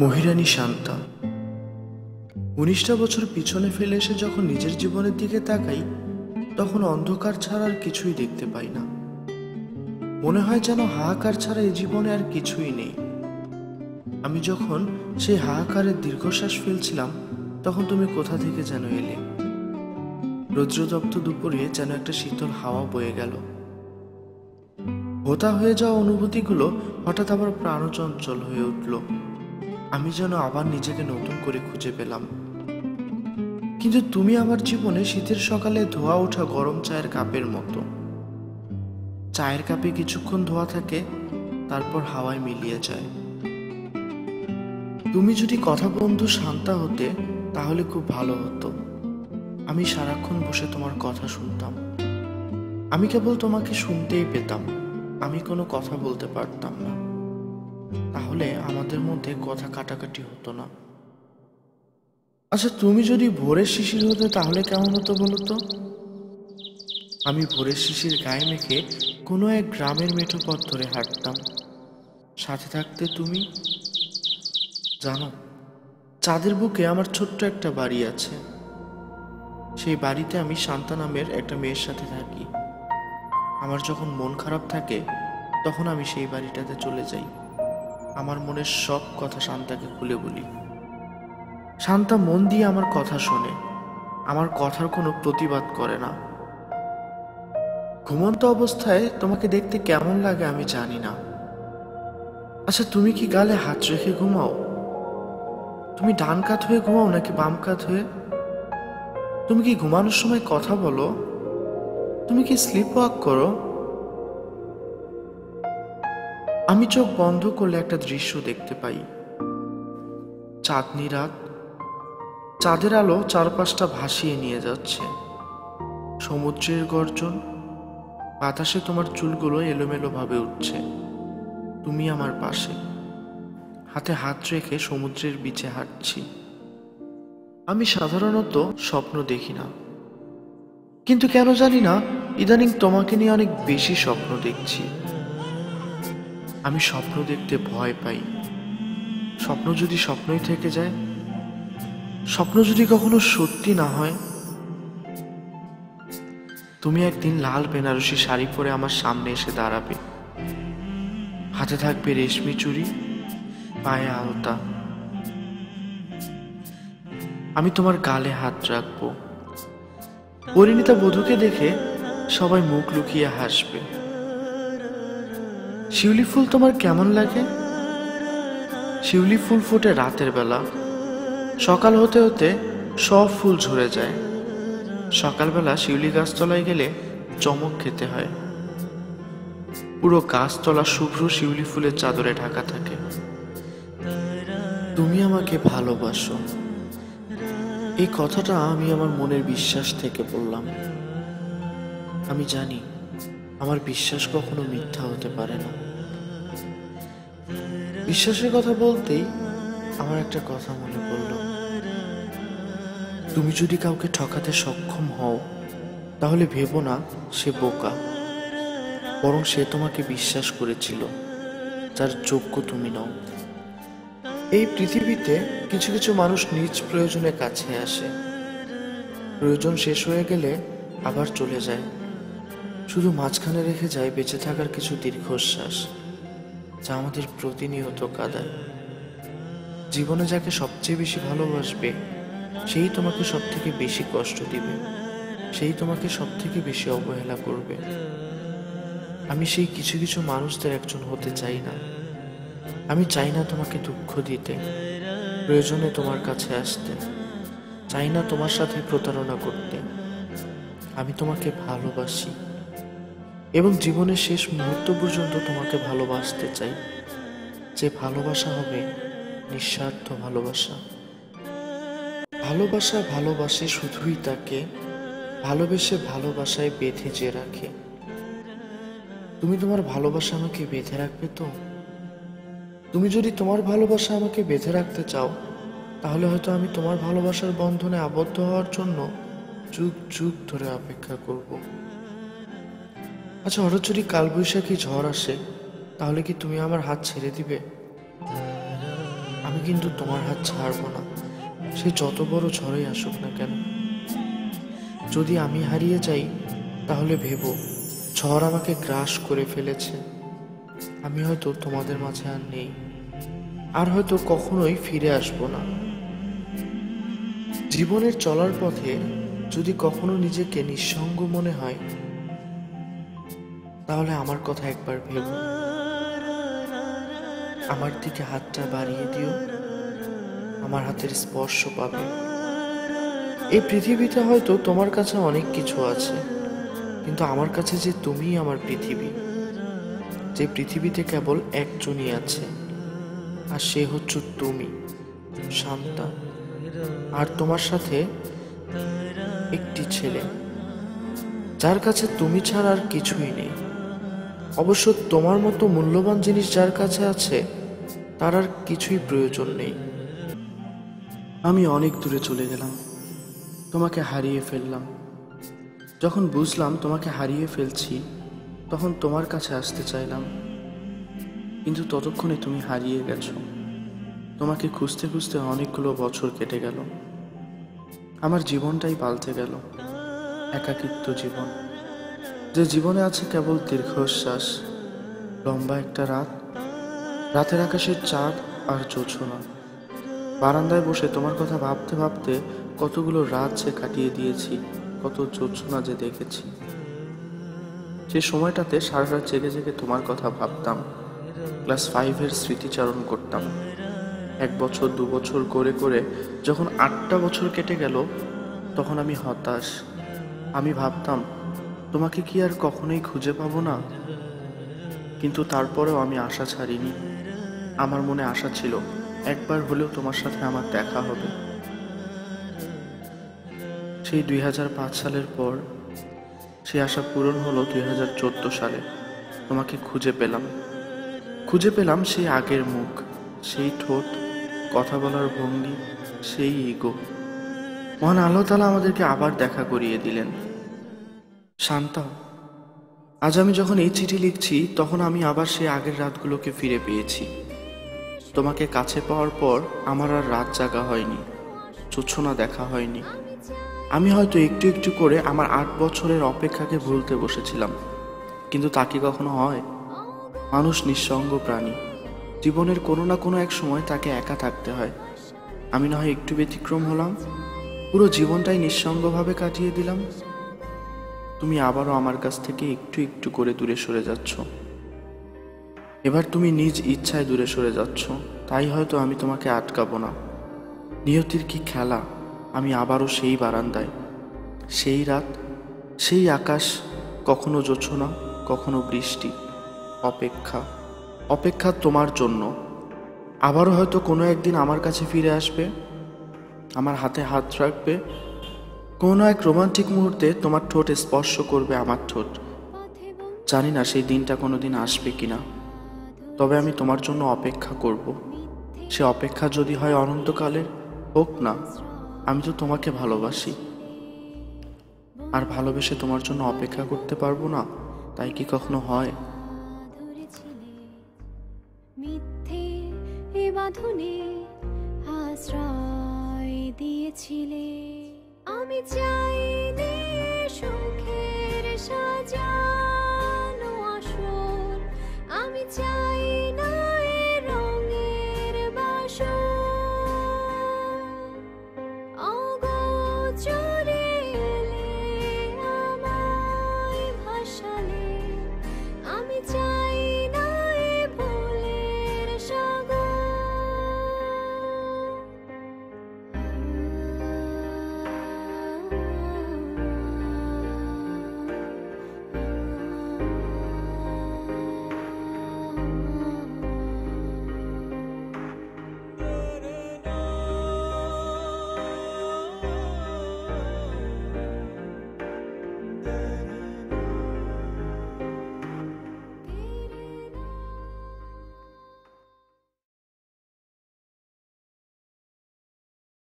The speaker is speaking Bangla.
মহিরানী শান্তা ১৯টা বছর পিছনে ফেলে এসে যখন নিজের জীবনের দিকে তাকাই তখন অন্ধকার ছাড়া আর কিছুই দেখতে পাই না। মনে হয় যেন হাহাকার ছাড়া এই জীবনে আর কিছুই নেই। আমি যখন সেই হাহাকারের দীর্ঘশ্বাস ফেলছিলাম তখন তুমি কোথা থেকে যেন এলে। রৌদ্রতপ্ত দুপুরে যেন একটা শীতল হাওয়া বয়ে গেল। হোতা হয়ে যাওয়া অনুভূতিগুলো হঠাৎ আবার প্রাণচঞ্চল হয়ে উঠল। আমি যেন আবার নিজেকে নতুন করে খুঁজে পেলাম। কিন্তু তুমি আমার জীবনে শীতের সকালে ধোয়া ওঠা গরম চায়ের কাপের মতো। চায়ের কাপে কিছুক্ষণ ধোয়া থাকে, তারপর হাওয়ায় মিলিয়ে যায়। তুমি যদি কথা বন্ধু শান্তা হতে তাহলে খুব ভালো হতো। আমি সারাক্ষণ বসে তোমার কথা শুনতাম। আমি কেবল তোমাকে শুনতেই পেতাম, আমি কোনো কথা বলতে পারতাম না। তাহলে আমাদের মধ্যে কথা কাটাকাটি হতো না। আচ্ছা, তুমি যদি ভোরের শিশির হতে তাহলে কেমন হতো বলো তো? আমি ভোরের শিশির গায়ে মেখে কোনো এক গ্রামের মেঠো পথ ধরে হাঁটতাম, সাথে থাকতে তুমি। জানো, চাঁদের বুকে আমার ছোট্ট একটা বাড়ি আছে। সেই বাড়িতে আমি শান্তা নামের একটা মেয়ের সাথে থাকি। আমার যখন মন খারাপ থাকে তখন আমি সেই বাড়িটাতে চলে যাই। আমার মনের সব কথা শান্তাকে খুলে বলি। শান্তা মন দিয়ে আমার কথা শোনে, আমার কথার কোনো প্রতিবাদ করে না। ঘুমন্ত অবস্থায় তোমাকে দেখতে কেমন লাগে আমি জানি না। আচ্ছা, তুমি কি গালে হাত রেখে ঘুমাও? তুমি ডান কাত হয়ে ঘুমাও নাকি বাম কাত হয়ে? তুমি কি ঘুমানোর সময় কথা বলো? তুমি কি স্লিপ ওয়াক করো? আমি চোখ বন্ধ করলে একটা দৃশ্য দেখতে পাই। চাঁদনি রাত, চাঁদের আলো চারপাশটা ভাসিয়ে নিয়ে যাচ্ছে। সমুদ্রের গর্জন, বাতাসে তোমার চুলগুলো এলোমেলো ভাবে উঠছে। তুমি আমার পাশে, হাতে হাত রেখে সমুদ্রের বিচে হাঁটছি। আমি সাধারণত স্বপ্ন দেখি না, কিন্তু কেন জানি না ইদানিং তোমাকে নিয়ে অনেক বেশি স্বপ্ন দেখছি। আমি স্বপ্ন দেখতে ভয় পাই। স্বপ্ন যদি স্বপ্নই থেকে যায়, স্বপ্ন যদি কখনো সত্যি না হয়। তুমি একদিন লাল বেনারসি শাড়ি পরে আমার সামনে এসে দাঁড়াবে। হাতে থাকবে রেশমি চুড়ি, পায়ে আলতা। আমি তোমার গালে হাত রাখবো। পরিণীতা বধূকে দেখে সবাই মুখ লুকিয়ে হাসবে। শিউলি ফুল তোমার কেমন লাগে? শিউলি ফুল ফোটে রাতের বেলা। সকাল হতে হতে সব ফুল ঝরে যায়। সকালবেলা শিউলি গাছতলায় গেলে চমক খেতে হয়। পুরো গাছতলা শুভ্র শিউলি ফুলের চাদরে ঢাকা থাকে। তুমি আমাকে ভালোবাসো, এই কথাটা আমি আমার মনের বিশ্বাস থেকে বললাম। আমি জানি আমার বিশ্বাস কখনো মিথ্যা হতে পারে না। বিশ্বাসের কথা বলতেই আমার একটা কথা মনে পড়ল। তুমি যদি কাউকে ঠকাতে সক্ষম হও তাহলে ভেবো না সে বোকা, বরং সে তোমাকে বিশ্বাস করেছিল যার যোগ্য তুমি নও। এই পৃথিবীতে কিছু কিছু মানুষ নিজ প্রয়োজনে কাছে আসে, প্রয়োজন শেষ হয়ে গেলে আবার চলে যায়। শুধু মাঝখানে রেখে যায় বেঁচে থাকার কিছু দীর্ঘশ্বাস, যা আমাদের প্রতিনিয়ত কাঁদায়। জীবনে যাকে সবচেয়ে বেশি ভালোবাসবে সেই তোমাকে সব থেকে বেশি কষ্ট দিবে, সেই তোমাকে সব থেকে বেশি অবহেলা করবে। আমি সেই কিছু কিছু মানুষদের একজন হতে চাই না। আমি চাই না তোমাকে দুঃখ দিতে, প্রয়োজনে তোমার কাছে আসতে, চাই না তোমার সাথে প্রতারণা করতে। আমি তোমাকে ভালোবাসি এবং জীবনের শেষ মুহূর্ত পর্যন্ত তোমাকে ভালোবাসতে চাই। যে ভালোবাসা হবে নিঃস্বার্থ ভালোবাসা। ভালোবাসা ভালোবাসে শুধুই তাকে ভালোবেসে ভালোবাসায় বেঁধে যে রাখে। তুমি তোমার ভালোবাসা আমাকে বেঁধে রাখবে তো? তুমি যদি তোমার ভালোবাসা আমাকে বেঁধে রাখতে চাও তাহলে হয়তো আমি তোমার ভালোবাসার বন্ধনে আবদ্ধ হওয়ার জন্য যুগ যুগ ধরে অপেক্ষা করব। আচ্ছা, হঠাৎ যদি কালবৈশাখী ঝড় আসে তাহলে কি তুমি আমার হাত ছেড়ে দিবে? আমি আমি কিন্তু তোমার হাত ছাড়বো না, সে যত বড় ঝড়ই আসুক না কেন। যদি আমি হারিয়ে যাই তাহলে ভেবো ঝড় আমাকে গ্রাস করে ফেলেছে। আমি হয়তো তোমাদের মাঝে আর নেই, আর হয়তো কখনোই ফিরে আসবো না। জীবনের চলার পথে যদি কখনো নিজেকে নিঃসঙ্গ মনে হয়, তাহলে আমার কথা একবার ভেবো। আমার দিকে হাতটা বাড়িয়ে দিও, আমার হাতের স্পর্শ পাবে। এই পৃথিবীতে হয়তো তোমার কাছে অনেক কিছু আছে, কিন্তু আমার কাছে যে তুমিই আমার পৃথিবী। যে পৃথিবীতে কেবল একজনই আছে, আর সে হচ্ছে তুমি, শান্তা। আর তোমার সাথে একটি ছেলে, যার কাছে তুমি ছাড়া আর কিছুই নেই। অবশ্য তোমার মতো মূল্যবান জিনিস যার কাছে আছে, তার আর কিছুই প্রয়োজন নেই। আমি অনেক দূরে চলে গেলাম, তোমাকে হারিয়ে ফেললাম। যখন বুঝলাম তোমাকে হারিয়ে ফেলছি, তখন তোমার কাছে আসতে চাইলাম, কিন্তু ততক্ষণে তুমি হারিয়ে গেছো। তোমাকে খুঁজতে খুঁজতে অনেকগুলো বছর কেটে গেল। আমার জীবনটাই পাল্টে গেল, একাকিত্ব জীবন। যে জীবনে আছে কেবল দীর্ঘশ্বাস, লম্বা একটা রাত, রাতের আকাশের চাঁদ আর জোছনা। বারান্দায় বসে তোমার কথা ভাবতে ভাবতে কতগুলো রাত যে কাটিয়ে দিয়েছি, কত জোছনা যে দেখেছি। সে সময়টাতে সারা রাত জেগে জেগে তোমার কথা ভাবতাম, ক্লাস 5-এর স্মৃতিচারণ করতাম। 1 বছর 2 বছর করে করে যখন 8টা বছর কেটে গেল, তখন আমি হতাশ। আমি ভাবতাম তোমাকে কি আর কখনোই খুঁজে পাবো না। কিন্তু তারপরেও আমি আশা ছাড়িনি। আমার মনে আশা ছিল একবার হলেও তোমার সাথে আমার দেখা হবে। সেই 2005 সালের পর সেই আশা পূরণ হলো 2014 সালে। তোমাকে খুঁজে পেলাম সেই আগের মুখ, সেই ঠোঁট, কথা বলার ভঙ্গি, সেই ইগো। মহান আল্লাহ তাআলা আমাদেরকে আবার দেখা করিয়ে দিলেন। শান্তা, আজ আমি যখন এই চিঠি লিখছি, তখন আমি আবার সেই আগের রাতগুলোকে ফিরে পেয়েছি। তোমাকে কাছে পাওয়ার পর আমার আর রাত জাগা হয়নি, জোছনা দেখা হয়নি। আমি হয়তো একটু একটু করে আমার 8 বছরের অপেক্ষাকে ভুলতে বসেছিলাম, কিন্তু তা কি কখনো হয়? মানুষ নিঃসঙ্গ প্রাণী, জীবনের কোনো না কোনো এক সময় তাকে একা থাকতে হয়। আমি না হয় একটু ব্যতিক্রম হলাম, পুরো জীবনটাই নিঃসঙ্গভাবে কাটিয়ে দিলাম। তুমি আবারও আমার কাছ থেকে একটু একটু করে দূরে সরে যাচ্ছ। এবার তুমি নিজ ইচ্ছায় দূরে সরে যাচ্ছ, তাই হয়তো আমি তোমাকে আটকাবো না। নিয়তির কি খেলা, আমি আবারও সেই বারান্দায়, সেই রাত, সেই আকাশ, কখনো জোছনা, কখনো বৃষ্টি। অপেক্ষা তোমার জন্য। আবারও হয়তো কোনো একদিন আমার কাছে ফিরে আসবে, আমার হাতে হাত রাখবে, কোনো এক রোমান্টিক মুহূর্তে তোমার ঠোঁট স্পর্শ করবে আমার ঠোঁট। জানি না সেই দিনটা কোনো দিন আসবে কিনা, তবে আমি তোমার জন্য অপেক্ষা করব। সে অপেক্ষা যদি হয় অনন্তকালের, হোক না। আমি তো তোমাকে ভালোবাসি, আর ভালোবেসে তোমার জন্য অপেক্ষা করতে পারবো না, তাই কি কখনো হয়? মিথ্যে এ বাঁধনে আশ্রয় দিয়েছিলে। আমি চাইনি সুখের সাজানো আসল, আমি চাই